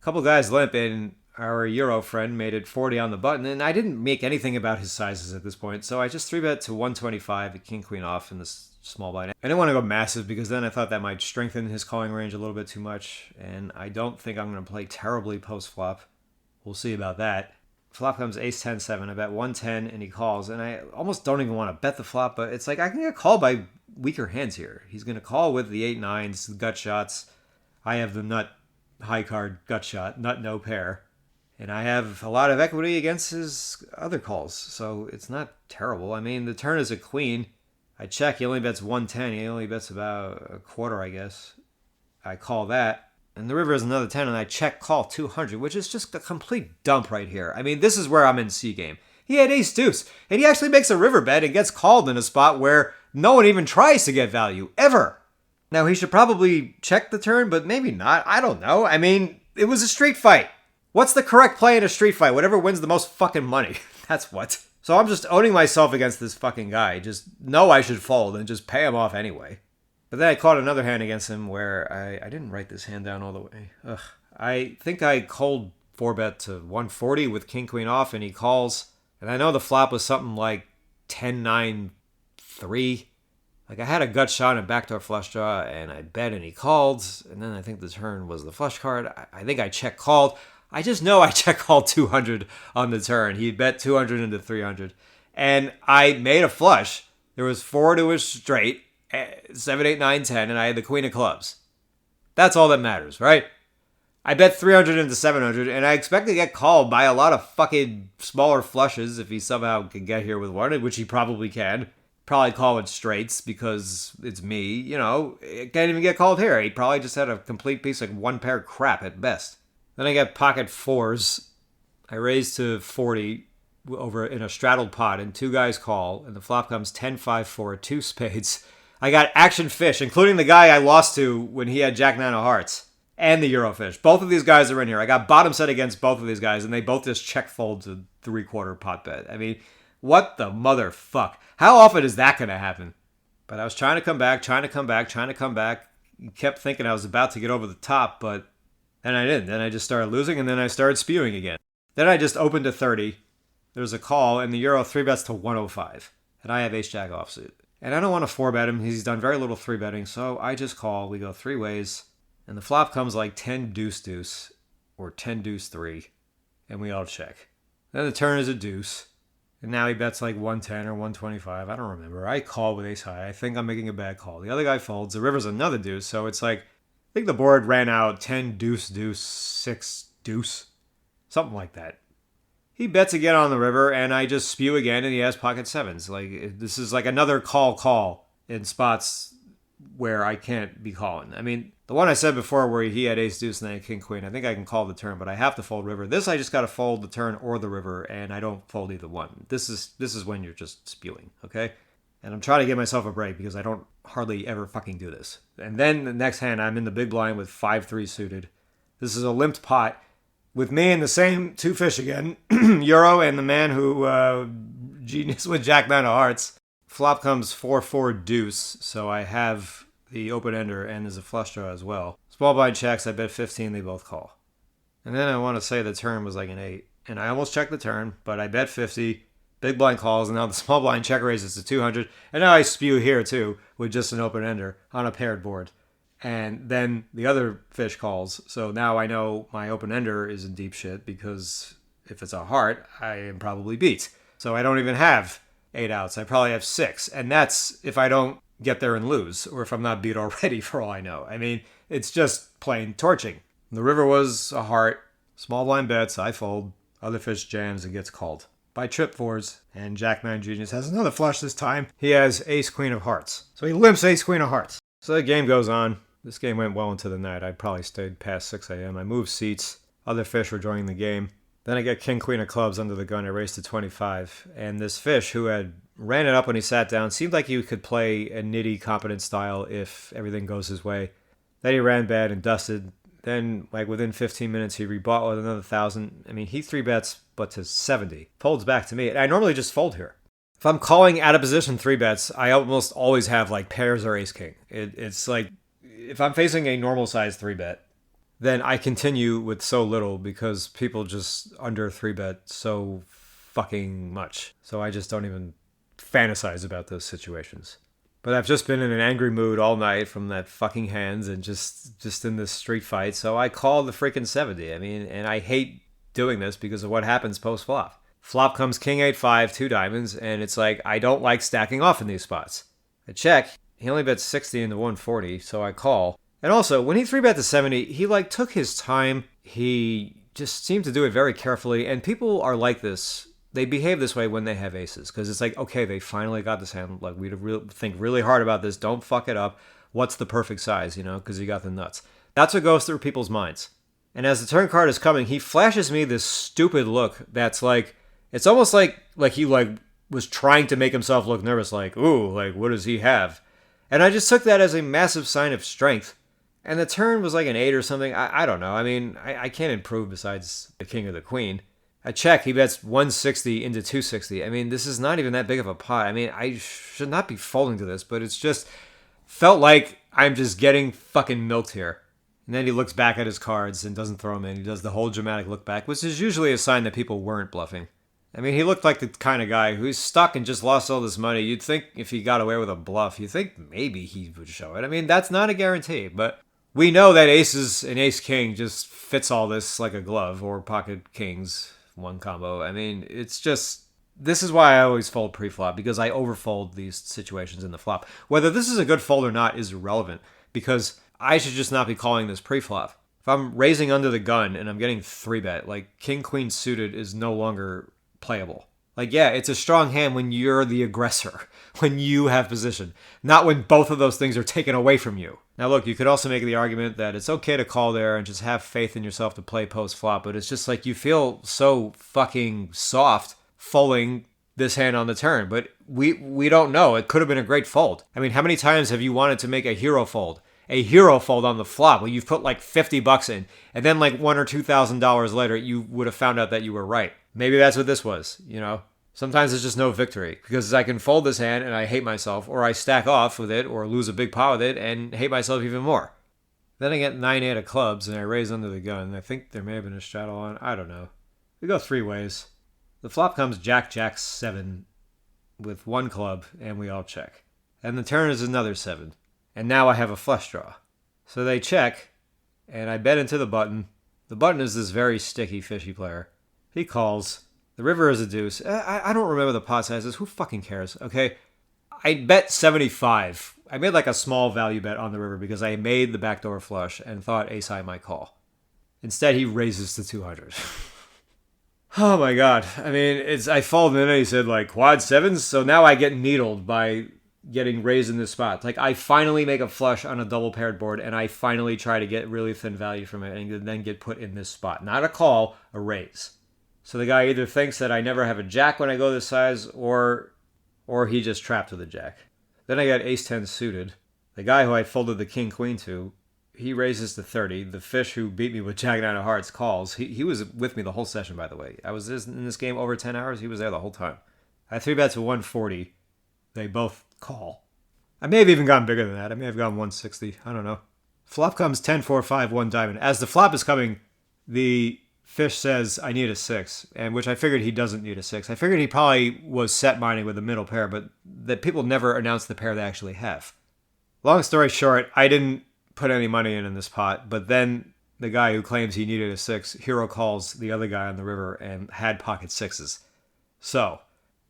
couple guys limp and our Euro friend made it 40 on the button, and I didn't make anything about his sizes at this point, so I just 3-bet to 125 at king queen off in this small blind. I didn't want to go massive because then I thought that might strengthen his calling range a little bit too much, and I don't think I'm going to play terribly post flop. We'll see about that. Flop comes ace 10-7. I bet 110 and he calls, and I almost don't even want to bet the flop, but it's like I can get called by weaker hands here. He's going to call with the 8-9s, the gut shots. I have the nut high card gut shot, nut no pair. And I have a lot of equity against his other calls, so it's not terrible. I mean, the turn is a queen. I check, he only bets 110. He only bets about a quarter, I guess. I call that. And the river is another 10, and I check call 200, which is just a complete dump right here. I mean, this is where I'm in C game. He had ace deuce, and he actually makes a river bet and gets called in a spot where no one even tries to get value, ever. Now, he should probably check the turn, but maybe not. I don't know. I mean, it was a street fight. What's the correct play in a street fight? Whatever wins the most fucking money. That's what. So I'm just owning myself against this fucking guy. Just know I should fold and just pay him off anyway. But then I caught another hand against him where I didn't write this hand down all the way. Ugh. I think I cold 4-bet to 140 with king queen off, and he calls. And I know the flop was something like 10-9-3. Like I had a gut shot and backdoor flush draw, and I bet and he called. And then I think the turn was the flush card. I think I check called. I just know I check called 200 on the turn. He bet 200 into 300. And I made a flush. There was 4 to his straight, 7, 8, 9, 10, and I had the queen of clubs. That's all that matters, right? I bet 300 into 700, and I expect to get called by a lot of fucking smaller flushes if he somehow can get here with one, which he probably can. Probably call it straights because it's me, you know. It can't even get called here. He probably just had a complete piece of one pair crap at best. Then I got pocket fours. I raised to 40 over in a straddled pot, and 2 guys call, and the flop comes 10-5-4, 2 spades. I got action fish, including the guy I lost to when he had Jack 9 of hearts, and the Eurofish. Both of these guys are in here. I got bottom set against both of these guys, and they both just check fold to 3/4 pot bet. I mean, what the motherfuck? How often is that going to happen? But I was trying to come back. Kept thinking I was about to get over the top, but then I didn't. Then I just started losing, and then I started spewing again. Then I just opened to 30. There's a call, and the Euro 3-bets to 105. And I have ace-jack offsuit. And I don't want to 4-bet him. He's done very little 3-betting, so I just call. We go 3 ways. And the flop comes like 10-deuce-deuce or 10-deuce-3. And we all check. Then the turn is a deuce. And now he bets like 110 or 125. I don't remember. I call with ace-high. I think I'm making a bad call. The other guy folds. The river's another deuce, so it's like think the board ran out 10 deuce deuce 6 deuce, something like that. He bets again on the river, and I just spew again, and he has pocket sevens. Like, this is like another call in spots where I can't be calling. I mean, the one I said before where he had ace deuce and then king queen, I think I can call the turn, but I have to fold river. This I just got to fold the turn or the river, and I don't fold either one. This is when you're just spewing, okay? And I'm trying to give myself a break because I don't hardly ever fucking do this. And then the next hand, I'm in the big blind with 5-3 suited. This is a limped pot with me and the same two fish again, Euro and the man who genius with Jack 9 of hearts. Flop comes 4-4 deuce, so I have the open ender and there's a flush draw as well. Small blind checks, I bet 15, they both call. And then I want to say the turn was like an 8, and I almost checked the turn, but I bet 50. Big blind calls, and now the small blind check raises to 200. And now I spew here, too, with just an open ender on a paired board. And then the other fish calls. So now I know my open ender is in deep shit because if it's a heart, I am probably beat. So I don't even have 8 outs. I probably have 6. And that's if I don't get there and lose, or if I'm not beat already, for all I know. I mean, it's just plain torching. The river was a heart. Small blind bets, I fold. Other fish jams and gets called by trip fours, and Jack 9 Genius has another flush this time. He has ace queen of hearts. So he limps ace queen of hearts. So the game goes on. This game went well into the night. I probably stayed past 6 a.m. I moved seats. Other fish were joining the game. Then I get king queen of clubs under the gun. I raised to 25. And this fish who had ran it up when he sat down seemed like he could play a nitty competent style if everything goes his way. Then he ran bad and dusted. Then, like within 15 minutes, he rebought with another 1,000. I mean, he 3-bets, but to 70. Folds back to me. And I normally just fold here. If I'm calling out of position 3-bets, I almost always have like pairs or ace king. It's like, if I'm facing a normal size 3-bet, then I continue with so little because people just under 3-bet so fucking much. So I just don't even fantasize about those situations. But I've just been in an angry mood all night from that fucking hands and just in this street fight. So I called the freaking 70. I mean, and I hate doing this because of what happens post-flop. Flop comes king 8-5, 2 diamonds, and it's like, I don't like stacking off in these spots. I check. He only bets 60 into 140, so I call. And also, when he 3-bet to 70, he like took his time. He just seemed to do it very carefully, and people are like this. They behave this way when they have aces, because it's like, okay, they finally got this hand. Like, we'd think really hard about this. Don't fuck it up. What's the perfect size, because you got the nuts. That's what goes through people's minds. And as the turn card is coming, he flashes me this stupid look that's like, it's almost like he was trying to make himself look nervous, like, ooh, like, what does he have? And I just took that as a massive sign of strength. And the turn was like an 8 or something. I don't know. I mean, I can't improve besides the king or the queen. I check. He bets 160 into 260. I mean, this is not even that big of a pot. I mean, I should not be folding to this, but it's just felt like I'm just getting fucking milked here. And then he looks back at his cards and doesn't throw them in. He does the whole dramatic look back, which is usually a sign that people weren't bluffing. I mean, he looked like the kind of guy who's stuck and just lost all this money. You'd think if he got away with a bluff, you'd think maybe he would show it. I mean, that's not a guarantee, but we know that aces and ace king just fits all this like a glove, or pocket kings, one combo. I mean, it's just, this is why I always fold pre-flop, because I overfold these situations in the flop. Whether this is a good fold or not is irrelevant, because I should just not be calling this pre-flop. If I'm raising under the gun and I'm getting 3-bet, like king queen suited is no longer playable. Like, yeah, it's a strong hand when you're the aggressor, when you have position, not when both of those things are taken away from you. Now, look, you could also make the argument that it's okay to call there and just have faith in yourself to play post-flop, but it's just like you feel so fucking soft folding this hand on the turn, but we don't know. It could have been a great fold. I mean, how many times have you wanted to make a hero fold? A hero fold on the flop where you've put like $50 in, and then like $1,000 or $2,000 later, you would have found out that you were right. Maybe that's what this was, Sometimes there's just no victory, because I can fold this hand and I hate myself, or I stack off with it or lose a big pot with it and hate myself even more. Then I get 9-8 of clubs and I raise under the gun. I think there may have been a straddle on. I don't know. We go 3 ways. The flop comes Jack, Jack, 7 with 1 club, and we all check. And the turn is another 7. And now I have a flush draw. So they check, and I bet into the button. The button is this very sticky, fishy player. He calls. The river is a deuce. I don't remember the pot sizes. Who fucking cares? Okay. I bet 75 I made like a small value bet on the river because I made the backdoor flush and thought ace high might call. Instead, he raises to 200. Oh my god. I mean, I folded in and he said like quad sevens, so now I get needled by getting raised in this spot. Like I finally make a flush on a double paired board and I finally try to get really thin value from it and then get put in this spot. Not a call, a raise. So the guy either thinks that I never have a jack when I go this size or he just trapped with a jack. Then I got ace 10 suited. The guy who I folded the king queen to, he raises to 30. The fish who beat me with jack 9 of hearts calls. He was with me the whole session, by the way. I was in this game over 10 hours. He was there the whole time. I 3-bet to 140. They both call. I may have even gone bigger than that. I may have gone 160. I don't know. Flop comes 10, 4, 5, 1 diamond. As the flop is coming, the fish says, I need a 6, and which I figured he doesn't need a 6. I figured he probably was set mining with a middle pair, but that people never announce the pair they actually have. Long story short, I didn't put any money in this pot, but then the guy who claims he needed a 6, hero calls the other guy on the river and had pocket sixes. So,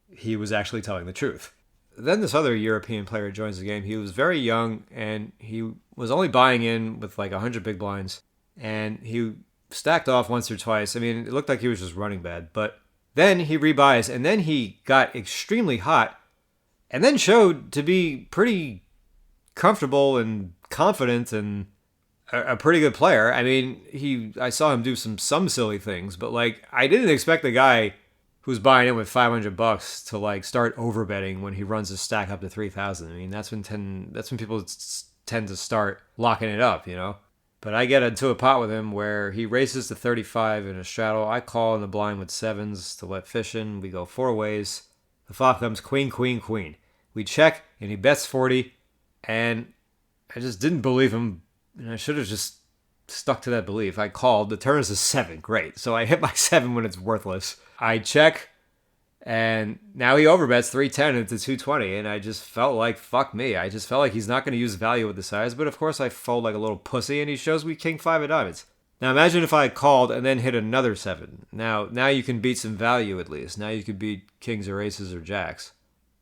he was actually telling the truth. Then this other European player joins the game. He was very young, and he was only buying in with like 100 big blinds, and he stacked off once or twice. I mean, it looked like he was just running bad, but then he rebuys, and then he got extremely hot, and then showed to be pretty comfortable and confident and a pretty good player. I mean, I saw him do some silly things, but like I didn't expect the guy who's buying in with $500 to like start overbetting when he runs his stack up to 3,000. I mean, that's when people tend to start locking it up, you know. But I get into a pot with him where he raises to 35 in a straddle. I call in the blind with sevens to let fish in. We go 4 ways. The flop comes queen, queen, queen. We check, and he bets 40, and I just didn't believe him, and I should have just stuck to that belief. I called. The turn is a 7. Great. So I hit my 7 when it's worthless. I check, and now he overbets 310 into 220, and I just felt like, fuck me. I just felt like he's not going to use value with the size, but of course I fold like a little pussy, and he shows me king 5 of diamonds. Now imagine if I had called and then hit another 7. Now you can beat some value at least. Now you could beat kings or aces or jacks.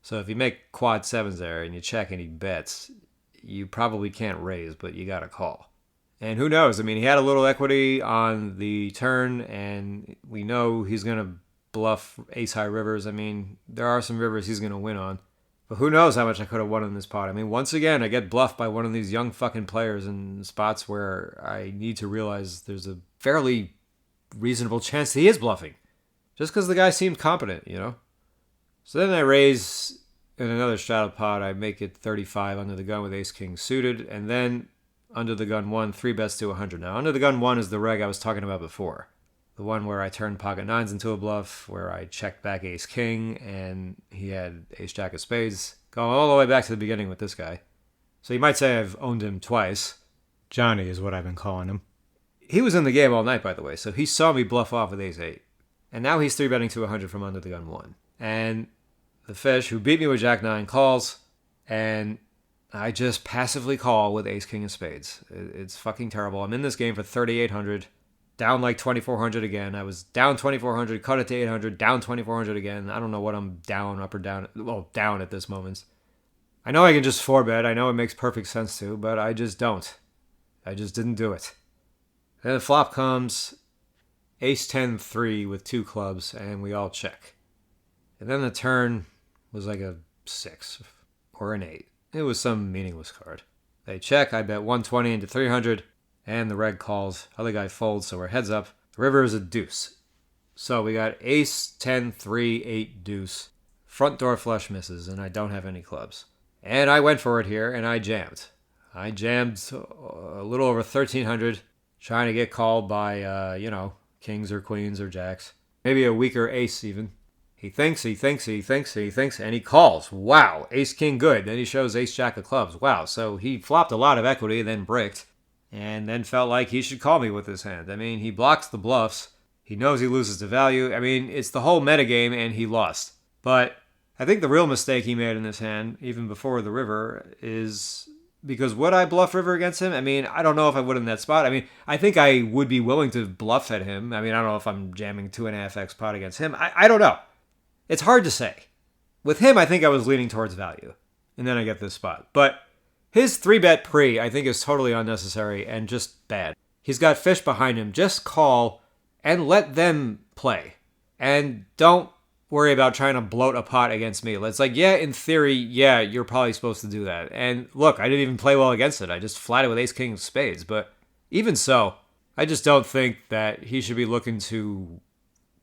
So if you make quad 7s there and you check and he bets, you probably can't raise, but you got to call. And who knows? I mean, he had a little equity on the turn, and we know he's going to bluff ace-high rivers. I mean, there are some rivers he's going to win on. But who knows how much I could have won in this pot. I mean, once again, I get bluffed by one of these young fucking players in spots where I need to realize there's a fairly reasonable chance that he is bluffing. Just because the guy seemed competent, you know? So then I raise in another straddle pot. I make it 35 under the gun with ace-king suited. And then under the gun 1, 3 bets to 100. Now, under the gun 1 is the reg I was talking about before. The one where I turned pocket 9s into a bluff, where I checked back ace-king, and he had ace-jack of spades. Going all the way back to the beginning with this guy. So you might say I've owned him twice. Johnny is what I've been calling him. He was in the game all night, by the way, so he saw me bluff off with ace-8. And now he's 3-betting to 100 from under the gun 1. And the fish, who beat me with jack-9, calls, and I just passively call with ace-king of spades. It's fucking terrible. I'm in this game for 3,800. Down like 2,400 again. I was down 2,400, cut it to 800, down 2,400 again. I don't know what I'm down, up or down. Well, down at this moment. I know I can just 4-bet. I know it makes perfect sense to, but I just don't. I just didn't do it. Then the flop comes ace-10-3 with 2 clubs, and we all check. And then the turn was like a 6 or an 8. It was some meaningless card. They check. I bet 120 into 300. And the reg calls. Other guy folds, so we're heads up. The river is a deuce. So we got ace, 10, 3, 8, deuce. Front door flush misses, and I don't have any clubs. And I went for it here, and I jammed. I jammed a little over 1,300, trying to get called by, kings or queens or jacks. Maybe a weaker ace even. He thinks, and he calls. Wow, ace-king good. Then he shows ace-jack of clubs. Wow, so he flopped a lot of equity, then bricked. And then felt like he should call me with his hand. I mean, he blocks the bluffs. He knows he loses the value. I mean, it's the whole metagame, and he lost. But I think the real mistake he made in this hand, even before the river, is because would I bluff river against him? I mean, I don't know if I would in that spot. I mean, I think I would be willing to bluff at him. I mean, I don't know if I'm jamming 2.5x pot against him. I don't know. It's hard to say. With him, I think I was leaning towards value. And then I get this spot. But His 3-bet pre, I think, is totally unnecessary and just bad. He's got fish behind him. Just call and let them play. And don't worry about trying to bloat a pot against me. It's like, yeah, in theory, yeah, you're probably supposed to do that. And look, I didn't even play well against it. I just flatted with ace king of spades. But even so, I just don't think that he should be looking to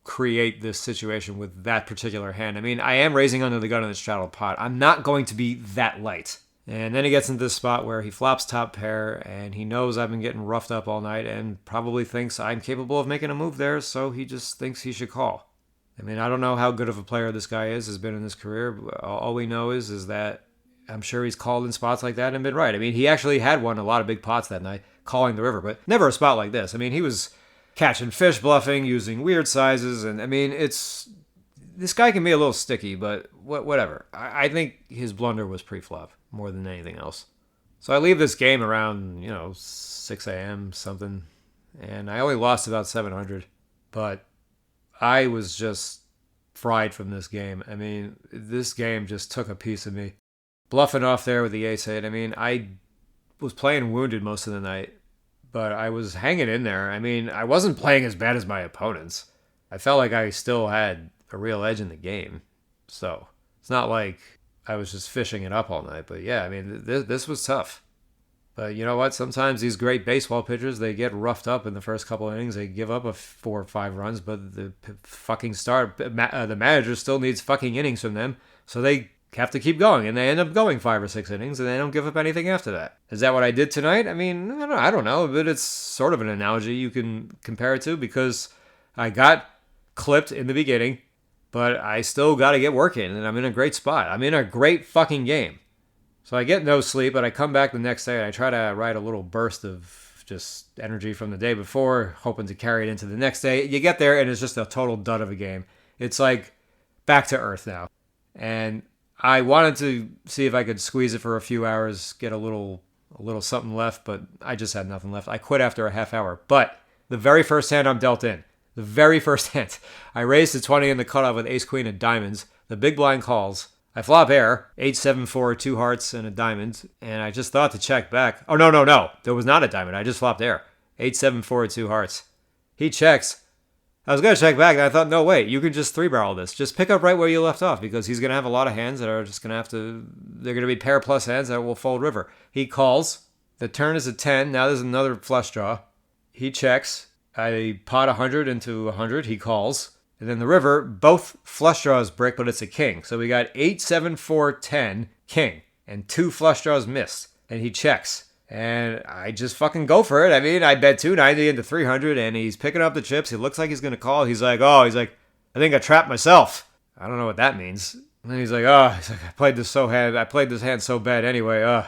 create this situation with that particular hand. I mean, I am raising under the gun in the straddle pot. I'm not going to be that light. And then he gets into this spot where he flops top pair, and he knows I've been getting roughed up all night and probably thinks I'm capable of making a move there, so he just thinks he should call. I mean, I don't know how good of a player this guy has been in his career. All we know is that I'm sure he's called in spots like that and been right. I mean, he actually had won a lot of big pots that night, calling the river, but never a spot like this. I mean, he was catching fish bluffing, using weird sizes, and I mean, this guy can be a little sticky, but whatever. I think his blunder was pre-flop more than anything else. So I leave this game around, 6 a.m. something, and I only lost about 700, but I was just fried from this game. I mean, this game just took a piece of me. Bluffing off there with the ace-8. I mean, I was playing wounded most of the night, but I was hanging in there. I mean, I wasn't playing as bad as my opponents. I felt like I still had a real edge in the game. So it's not like I was just fishing it up all night. But yeah, I mean, this was tough. But you know what? Sometimes these great baseball pitchers, they get roughed up in the first couple of innings. They give up a 4 or 5 runs, but the the manager still needs fucking innings from them. So they have to keep going, and they end up going 5 or 6 innings, and they don't give up anything after that. Is that what I did tonight? I mean, I don't know, but it's sort of an analogy you can compare it to, because I got clipped in the beginning, but I still got to get working, and I'm in a great spot. I'm in a great fucking game. So I get no sleep, but I come back the next day and I try to ride a little burst of just energy from the day before, hoping to carry it into the next day. You get there and it's just a total dud of a game. It's like back to earth now. And I wanted to see if I could squeeze it for a few hours, get a little something left, but I just had nothing left. I quit after a half hour. But the very first hand I'm dealt in, the very first hand, I raised to 20 in the cutoff with ace queen of diamonds. The big blind calls. I flop air, 8-7-4, 2 hearts and a diamond, and I just thought to check back. Oh, no. There was not a diamond. I just flopped air. 8-7-4, 2 hearts. He checks. I was going to check back, and I thought, no, wait, you can just 3-barrel this. Just pick up right where you left off, because he's going to have a lot of hands that are just going to have to... They're going to be pair plus hands that will fold river. He calls. The turn is a 10. Now there's another flush draw. He checks. I pot 100 into 100. He calls. And then the river, both flush draws brick, but it's a king. So we got 8-7-4-10, king. And 2 flush draws missed. And he checks. And I just fucking go for it. I mean, I bet 290 into 300, and he's picking up the chips. He looks like he's going to call. He's like, I think I trapped myself. I don't know what that means. And then he's like, I played this hand so bad anyway.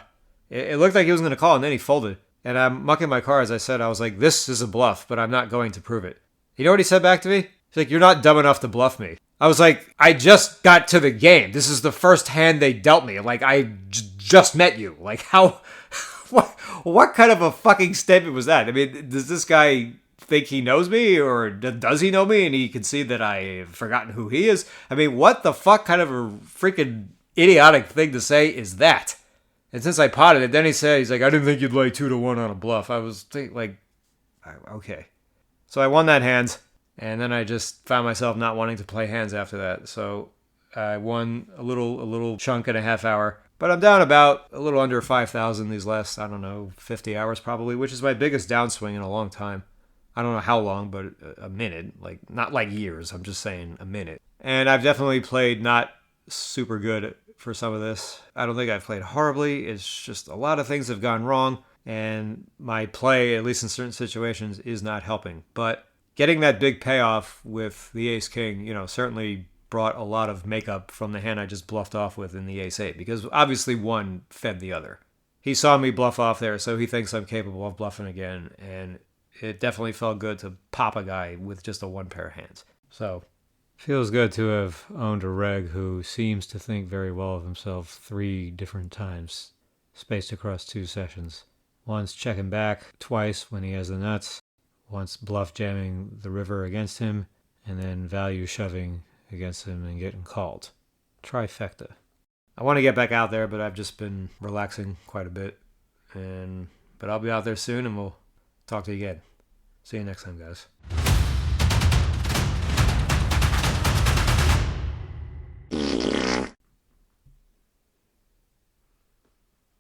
It looked like he was going to call, and then he folded. And I'm mucking my cards. I said, I was like, this is a bluff, but I'm not going to prove it. You know what he said back to me? He's like, you're not dumb enough to bluff me. I was like, I just got to the game. This is the first hand they dealt me. Like, I just met you. Like, how... What kind of a fucking statement was that? I mean, does this guy think he knows me, or does he know me and he can see that I've forgotten who he is? I mean, what the fuck kind of a freaking idiotic thing to say is that? And since I potted it, then he's like, I didn't think you'd lay 2-1 on a bluff. I was thinking, like, okay. So I won that hand, and then I just found myself not wanting to play hands after that. So I won a little chunk in a half hour. But I'm down about a little under 5,000 these last, 50 hours probably, which is my biggest downswing in a long time. I don't know how long, but a minute. Like, not like years, I'm just saying a minute. And I've definitely played not super good for some of this. I don't think I've played horribly. It's just a lot of things have gone wrong, and my play, at least in certain situations, is not helping. But getting that big payoff with the ace-king, certainly brought a lot of makeup from the hand I just bluffed off with in the ace-8, because obviously one fed the other. He saw me bluff off there, so he thinks I'm capable of bluffing again, and it definitely felt good to pop a guy with just a one pair of hands. So, feels good to have owned a reg who seems to think very well of himself 3 different times, spaced across 2 sessions. Once checking back, twice when he has the nuts, once bluff jamming the river against him, and then value shoving against him and getting called. Trifecta. I want to get back out there, but I've just been relaxing quite a bit. But I'll be out there soon, and we'll talk to you again. See you next time, guys.